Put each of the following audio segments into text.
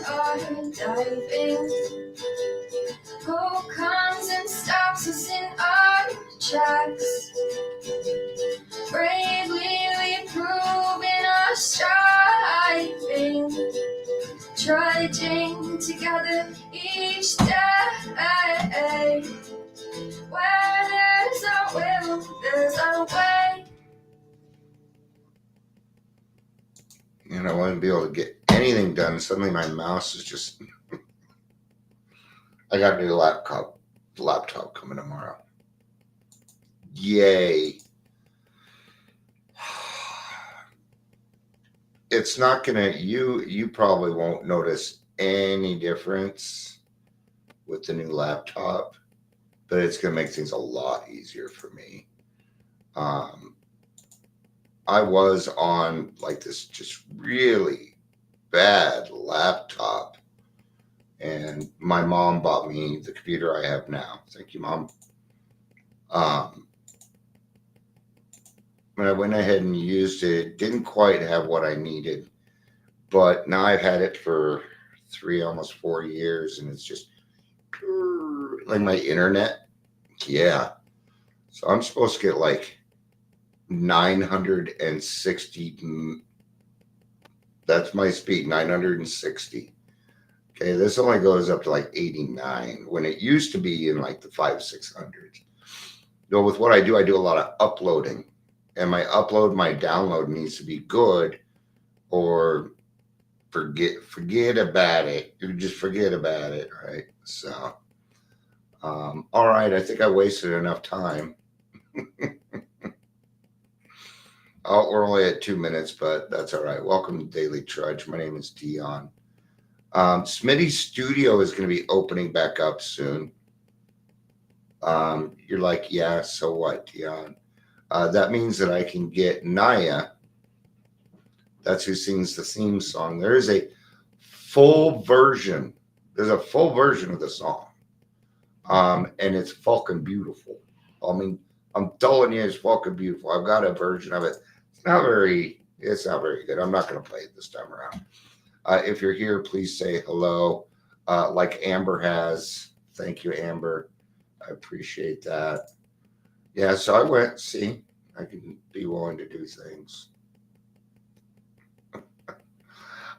are diving. Who comes and stops us in our tracks? Bravely we prove in our striving, trudging together each day. Where there's a will, there's a way. And I wouldn't be able to get anything done. Suddenly my mouse is just... I got a new laptop coming tomorrow. Yay. It's not gonna... You probably won't notice any difference with the new laptop, but it's gonna make things a lot easier for me. I was on like this just really bad laptop, and my mom bought me the computer I have now. Thank you, Mom. When I went ahead and used it, didn't quite have what I needed, but now I've had it for almost 4 years, and it's just like my internet. Yeah. So I'm supposed to get like 960. That's my speed, 960. Okay, this only goes up to like 89 when it used to be in like the 500-600s. So with what I do a lot of uploading, and my download needs to be good, or forget about it. You just forget about it, right? So, all right, I think I wasted enough time. We're only at 2 minutes, but that's all right. Welcome to Daily Trudge. My name is Dion. Smitty's studio is going to be opening back up soon. You're like, yeah, so what, Dion? That means that I can get Naya. That's who sings the theme song. There is a full version. There's a full version of the song. And it's fucking beautiful. I mean, I'm telling you, it's fucking beautiful. I've got a version of it. It's not very good. I'm not going to play it this time around. If you're here, please say hello. Like Amber has. Thank you, Amber. I appreciate that. Yeah, so I went, see, I can be willing to do things.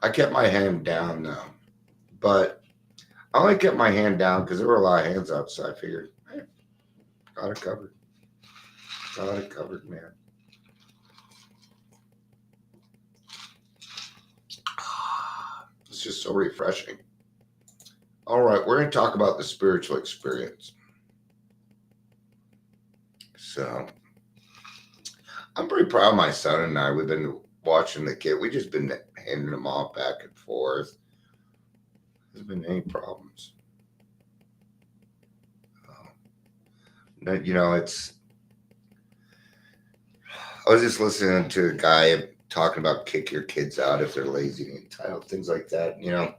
I kept my hand down, though. But I only kept my hand down because there were a lot of hands up, so I figured, hey, got it covered. Got it covered, man. It's just so refreshing. All right, we're going to talk about the spiritual experience. So, I'm pretty proud of my son and I. We've been watching the kid. We've just been handing them off back and forth. There's been any problems. You know, it's... I was just listening to a guy talking about kick your kids out if they're lazy and entitled, things like that, you know.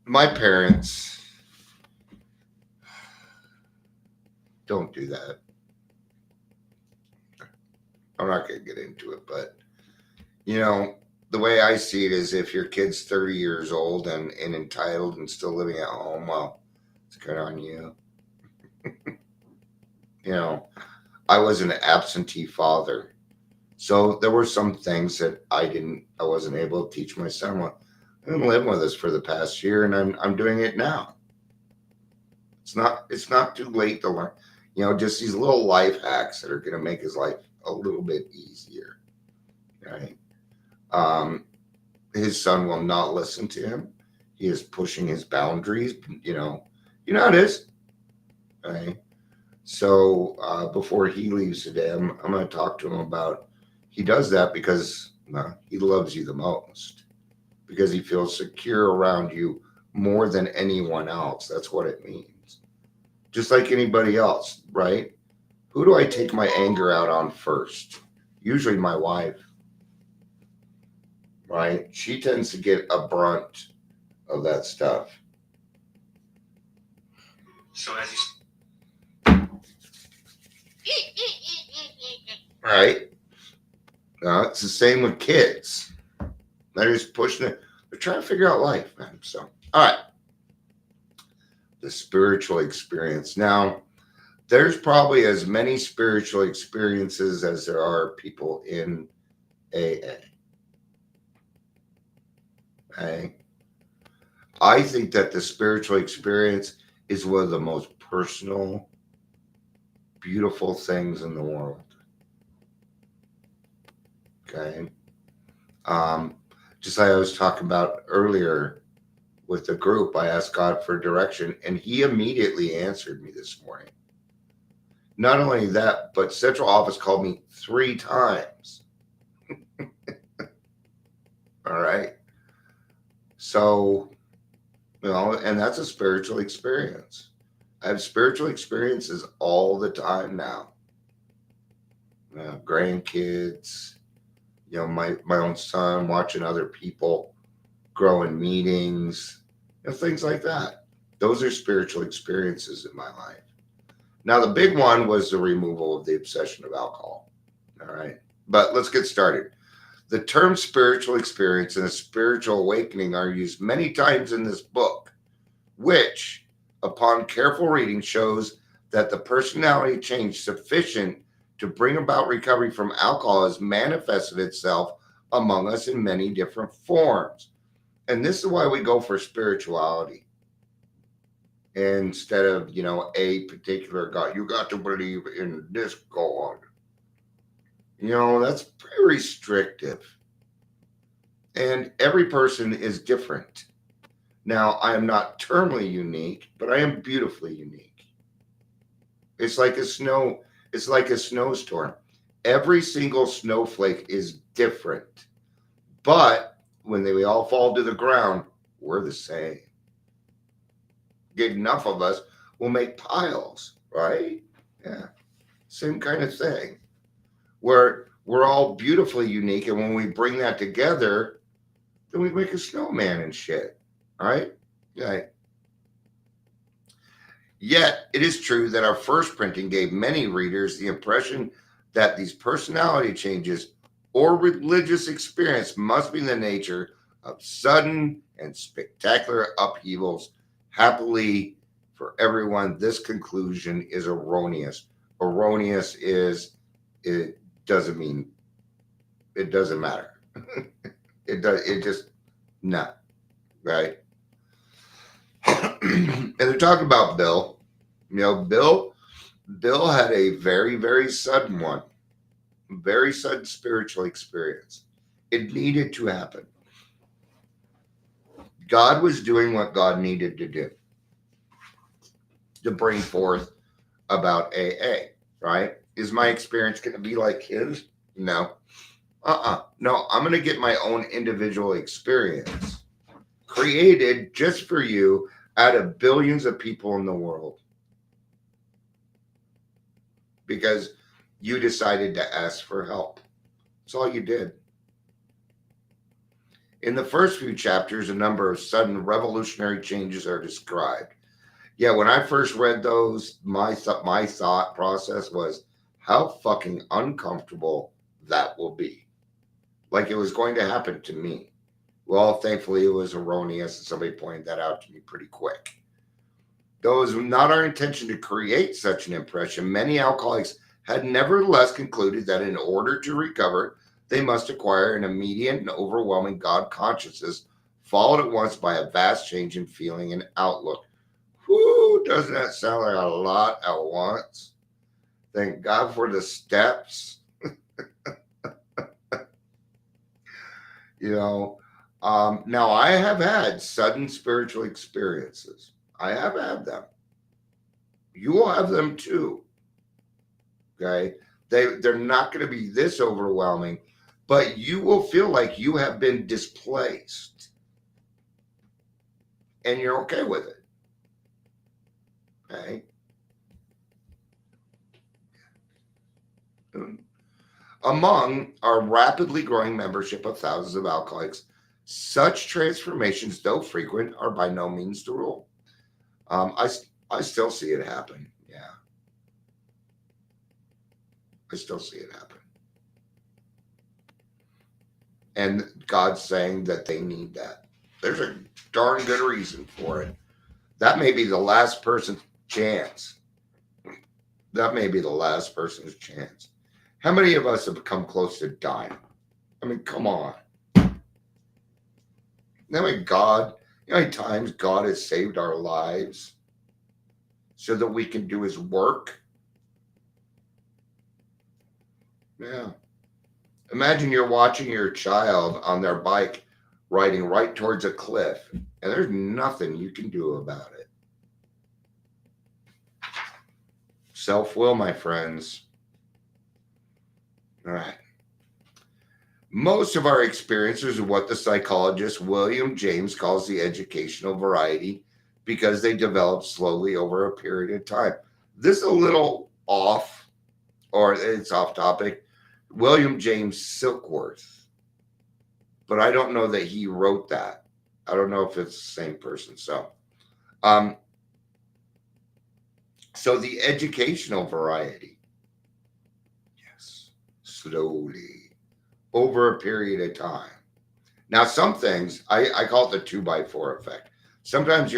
My parents don't do that. I'm not going to get into it, but, you know, the way I see it is if your kid's 30 years old and entitled and still living at home, well, it's good on you. You know, I was an absentee father. So there were some things that I wasn't able to teach my son. Well, I've been living with us for the past year, and I'm doing it now. It's not too late to learn. You know, just these little life hacks that are going to make his life a little bit easier, right? His son will not listen to him. He is pushing his boundaries. You know how it is, right? So before he leaves today, I'm going to talk to him about, he does that because he loves you the most, because he feels secure around you more than anyone else. That's what it means. Just like anybody else, right? Who do I take my anger out on first? Usually my wife, right? She tends to get a brunt of that stuff. So as you... Right? It's the same with kids. They're just pushing it. They're trying to figure out life, man. So, all right. The spiritual experience. Now, there's probably as many spiritual experiences as there are people in AA. Okay? I think that the spiritual experience is one of the most personal, beautiful things in the world. Okay? Um, just like I was talking about earlier with the group, I asked God for direction, and He immediately answered me this morning. Not only that, but central office called me 3 times. All right. So, and that's a spiritual experience. I have spiritual experiences all the time now. Grandkids, my own son, watching other people grow in meetings, things like that. Those are spiritual experiences in my life. Now, the big one was the removal of the obsession of alcohol. All right. But let's get started. The term spiritual experience and a spiritual awakening are used many times in this book, which, upon careful reading, shows that the personality change sufficient to bring about recovery from alcohol has manifested itself among us in many different forms. And this is why we go for spirituality instead of, a particular God. You got to believe in this God. That's pretty restrictive. And every person is different. Now, I am not terminally unique, but I am beautifully unique. It's like a snowstorm. Every single snowflake is different. But when we all fall to the ground, we're the same. Get enough of us, we'll make piles, right? Yeah. Same kind of thing. Where we're all beautifully unique, and when we bring that together, then we make a snowman and shit. All right? Yeah. Yet, it is true that our first printing gave many readers the impression that these personality changes or religious experience must be in the nature of sudden and spectacular upheavals. Happily for everyone, this conclusion is erroneous. Erroneous is, it doesn't mean, it doesn't matter. It just, not, right? And they're talking about Bill. Bill had a very, very sudden one, very sudden spiritual experience. It needed to happen. God was doing what God needed to do to bring forth about AA, right? Is my experience going to be like his? No. No, I'm going to get my own individual experience created just for you out of billions of people in the world. Because you decided to ask for help. That's all you did. In the first few chapters, a number of sudden revolutionary changes are described. Yeah, when I first read those, my thought process was how fucking uncomfortable that will be. Like it was going to happen to me. Well, thankfully, it was erroneous, and somebody pointed that out to me pretty quick. Though it was not our intention to create such an impression, many alcoholics had nevertheless concluded that in order to recover, they must acquire an immediate and overwhelming God consciousness, followed at once by a vast change in feeling and outlook. Whoo, doesn't that sound like a lot at once? Thank God for the steps. Now I have had sudden spiritual experiences. I have had them. You will have them too. Okay? They're not going to be this overwhelming, but you will feel like you have been displaced. And you're okay with it. Okay? Among our rapidly growing membership of thousands of alcoholics, such transformations, though frequent, are by no means the rule. I still see it happen. Yeah. I still see it happen. And God's saying that they need that. There's a darn good reason for it. That may be the last person's chance. That may be the last person's chance. How many of us have come close to dying? I mean, come on. How many times God has saved our lives so that we can do his work? Yeah. Imagine you're watching your child on their bike riding right towards a cliff, and there's nothing you can do about it. Self-will, my friends. All right. Most of our experiences are what the psychologist William James calls the educational variety because they develop slowly over a period of time. This is a little off, or it's off topic. William James Silkworth, but I don't know that he wrote that. I don't know if it's the same person. So the educational variety, yes, slowly over a period of time. Now, some things I call it the 2x4 effect. Sometimes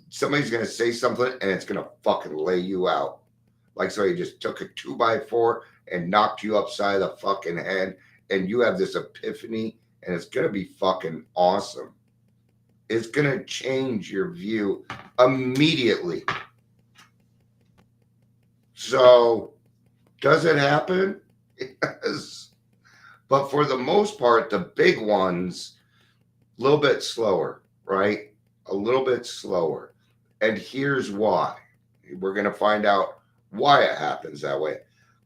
somebody's gonna say something and it's gonna fucking lay you out. Like somebody just took a 2x4 and knocked you upside the fucking head, and you have this epiphany, and it's gonna be fucking awesome. It's gonna change your view immediately. So, does it happen? Yes. But for the most part, the big ones, a little bit slower, right? A little bit slower. And here's why. We're going to find out why it happens that way.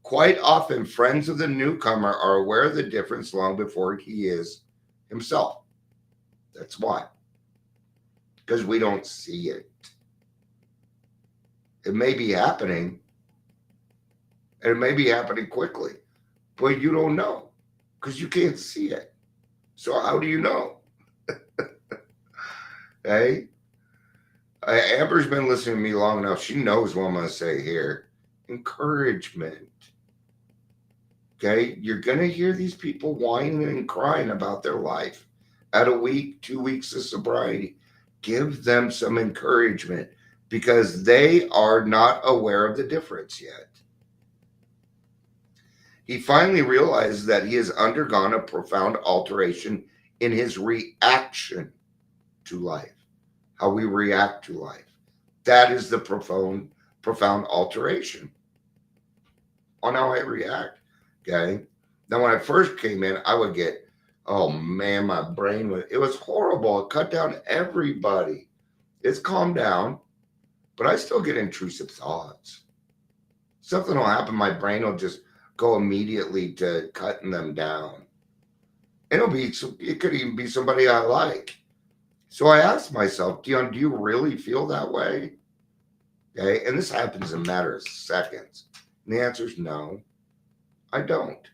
Quite often, friends of the newcomer are aware of the difference long before he is himself. That's why. Because we don't see it. It may be happening, and it may be happening quickly, but you don't know because you can't see it. So how do you know? Hey, Amber's been listening to me long enough. She knows what I'm going to say here. Encouragement. Okay, you're going to hear these people whining and crying about their life at a week, 2 weeks of sobriety. Give them some encouragement because they are not aware of the difference yet. He finally realizes that he has undergone a profound alteration in his reaction to life, how we react to life. That is the profound alteration on how I react. Okay. Now, when I first came in, I would get, oh man, my brain was horrible. It cut down everybody. It's calmed down, but I still get intrusive thoughts. Something will happen. My brain will just go immediately to cutting them down. It could even be somebody I like. So I asked myself, Dion, do you really feel that way? Okay. And this happens in a matter of seconds. And the answer is no, I don't.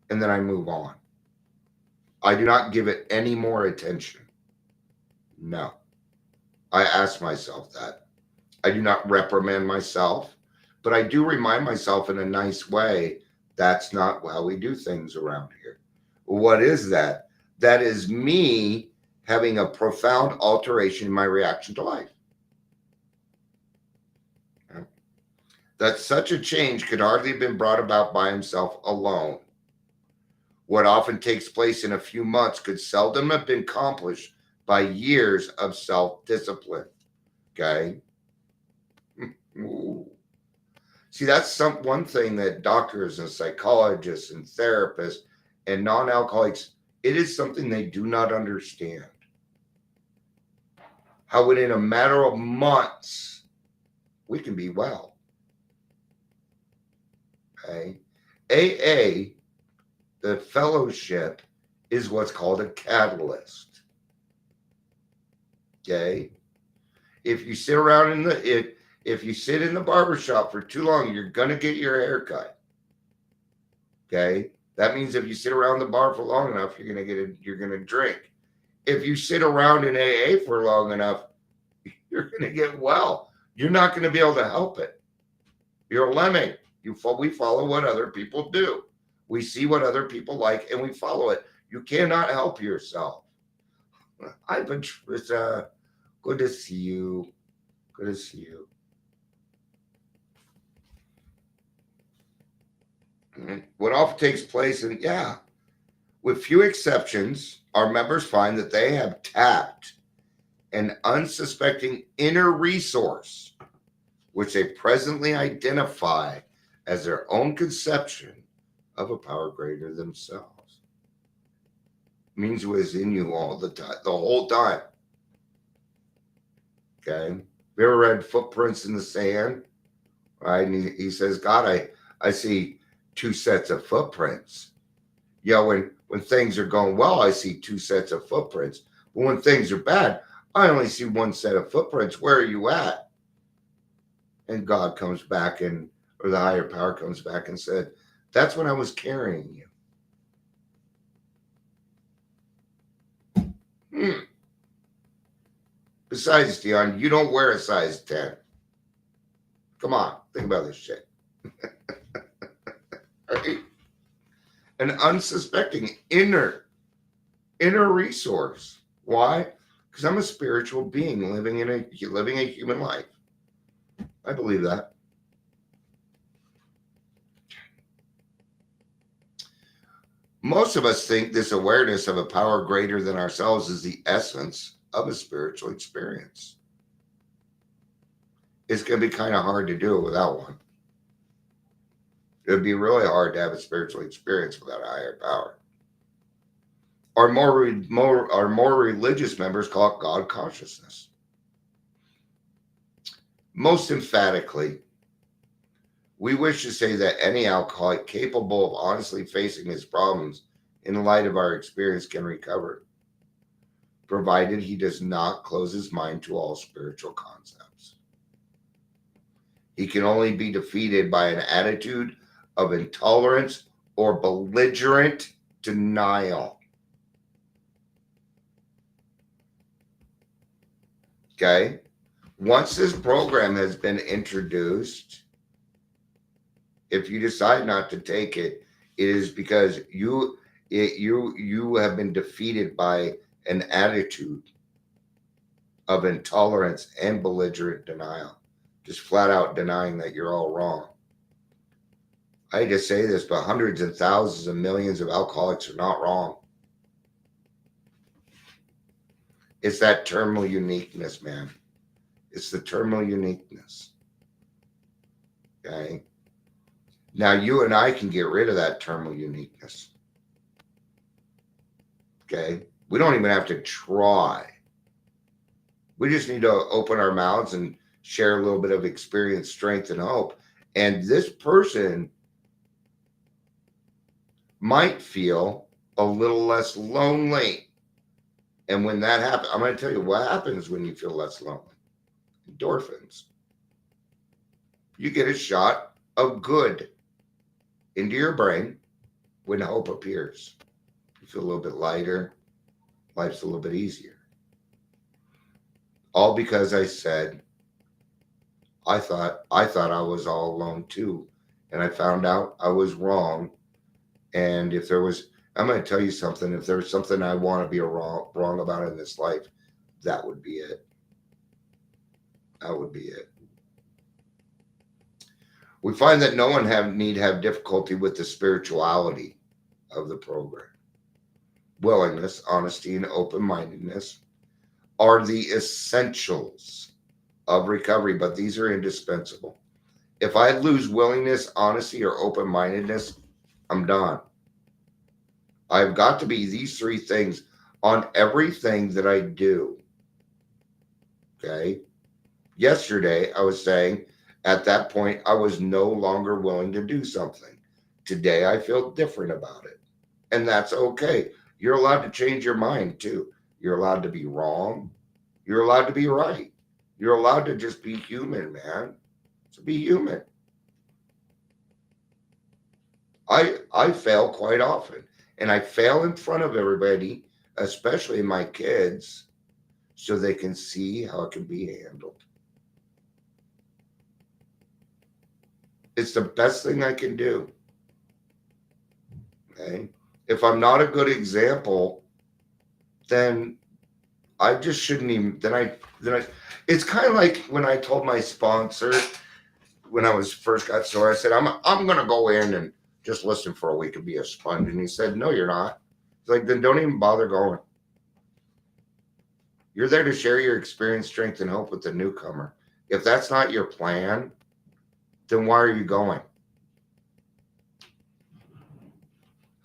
And then I move on. I do not give it any more attention. No. I ask myself that. I do not reprimand myself, but I do remind myself in a nice way, that's not how we do things around here. What is that? That is me having a profound alteration in my reaction to life. That such a change could hardly have been brought about by himself alone. What often takes place in a few months could seldom have been accomplished by years of self-discipline. Okay? Ooh. See, that's one thing that doctors and psychologists and therapists and non-alcoholics, it is something they do not understand. How within a matter of months, we can be well. Okay? AA, the fellowship, is what's called a catalyst. Okay? If you sit around if you sit in the barbershop for too long, you're going to get your hair cut. Okay? That means if you sit around the bar for long enough, you're going to drink. If you sit around in AA for long enough, you're going to get well. You're not going to be able to help it. You're a lemming. We follow what other people do. We see what other people like and we follow it. You cannot help yourself. Hi, Patricia. Good to see you. Good to see you. What often takes place, and yeah, with few exceptions, our members find that they have tapped an unsuspecting inner resource, which they presently identify as their own conception of a power greater than themselves. It means it was in you all the time, the whole time. Okay. Have you ever read Footprints in the Sand? Right? And he says, God, I see two sets of footprints. Yeah, when things are going well, I see two sets of footprints. But when things are bad, I only see one set of footprints. Where are you at? And God comes back or the higher power comes back and said, that's when I was carrying you. Besides, Dion, you don't wear a size 10. Come on, think about this shit. Right? An unsuspecting inner resource. Why? Because I'm a spiritual being living a human life. I believe that. Most of us think this awareness of a power greater than ourselves is the essence of a spiritual experience. It's going to be kind of hard to do it without one. It would be really hard to have a spiritual experience without a higher power. Our more religious members call it God consciousness. Most emphatically, we wish to say that any alcoholic capable of honestly facing his problems in light of our experience can recover, provided he does not close his mind to all spiritual concepts. He can only be defeated by an attitude of intolerance or belligerent denial. Okay? Once this program has been introduced, if you decide not to take it, it is because you have been defeated by an attitude of intolerance and belligerent denial, just flat out denying that you're all wrong. I hate to say this, but hundreds and thousands and millions of alcoholics are not wrong. It's that terminal uniqueness, man. It's the terminal uniqueness. Okay? Now, you and I can get rid of that terminal uniqueness. Okay? We don't even have to try. We just need to open our mouths and share a little bit of experience, strength, and hope. And this person might feel a little less lonely. And when that happens, I'm going to tell you what happens when you feel less lonely. Endorphins. You get a shot of good into your brain when hope appears. You feel a little bit lighter. Life's a little bit easier. All because I said, I thought I was all alone too. And I found out I was wrong. And if there was, I'm going to tell you something. If there's something I want to be wrong about in this life, that would be it. That would be it. We find that no one need have difficulty with the spirituality of the program. Willingness, honesty, and open-mindedness are the essentials of recovery, but these are indispensable. If I lose willingness, honesty, or open-mindedness, I'm done. I've got to be these three things on everything that I do. Okay? Yesterday, I was saying at that point, I was no longer willing to do something. Today, I feel different about it. And that's okay. You're allowed to change your mind too. You're allowed to be wrong. You're allowed to be right. You're allowed to just be human, man. So be human. I fail quite often. And I fail in front of everybody, especially my kids, so they can see how it can be handled. It's the best thing I can do. Okay? If I'm not a good example, then I just shouldn't even. Then I. It's kind of like when I told my sponsor when I was first got sore. I said I'm gonna go in and just listen for a week and be a sponge. And he said, no, you're not. He's like, then don't even bother going. You're there to share your experience, strength, and hope with the newcomer. If that's not your plan, then why are you going?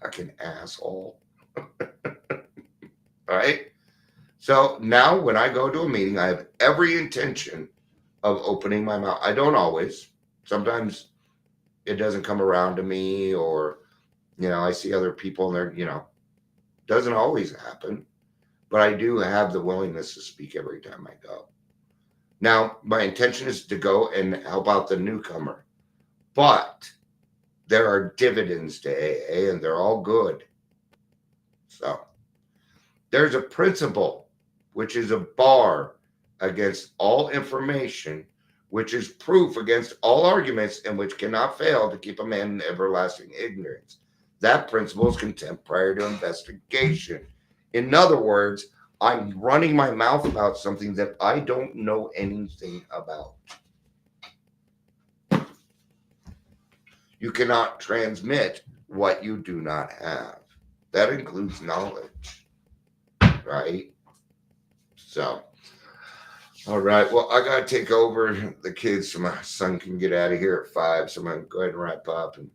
Fucking asshole. All right. So now when I go to a meeting, I have every intention of opening my mouth. I don't always. Sometimes it doesn't come around to me, or, I see other people and they're, doesn't always happen. But I do have the willingness to speak every time I go. Now, my intention is to go and help out the newcomer. But there are dividends to AA, and they're all good. So there's a principle, which is a bar against all information, which is proof against all arguments, and which cannot fail to keep a man in everlasting ignorance. That principle is contempt prior to investigation. In other words, I'm running my mouth about something that I don't know anything about. You cannot transmit what you do not have. That includes knowledge, right? So, all right. Well, I got to take over the kids so my son can get out of here at 5. So I'm going to go ahead and wrap up and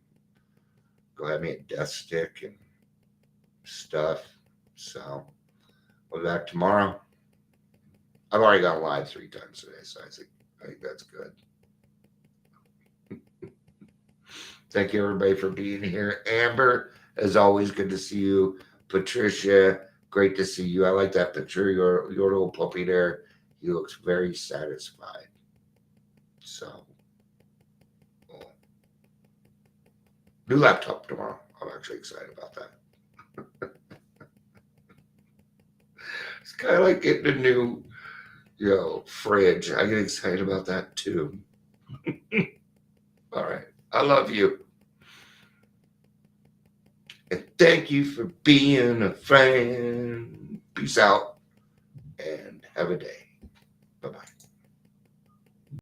go have me a death stick and stuff. So we'll be back tomorrow. I've already gone live 3 times today, so I think that's good. Thank you, everybody, for being here. Amber, as always, good to see you. Patricia, great to see you. I like that picture. Your little puppy there. He looks very satisfied. So, well, new laptop tomorrow. I'm actually excited about that. It's kind of like getting a new, fridge. I get excited about that too. All right. I love you. And thank you for being a friend. Peace out and have a day.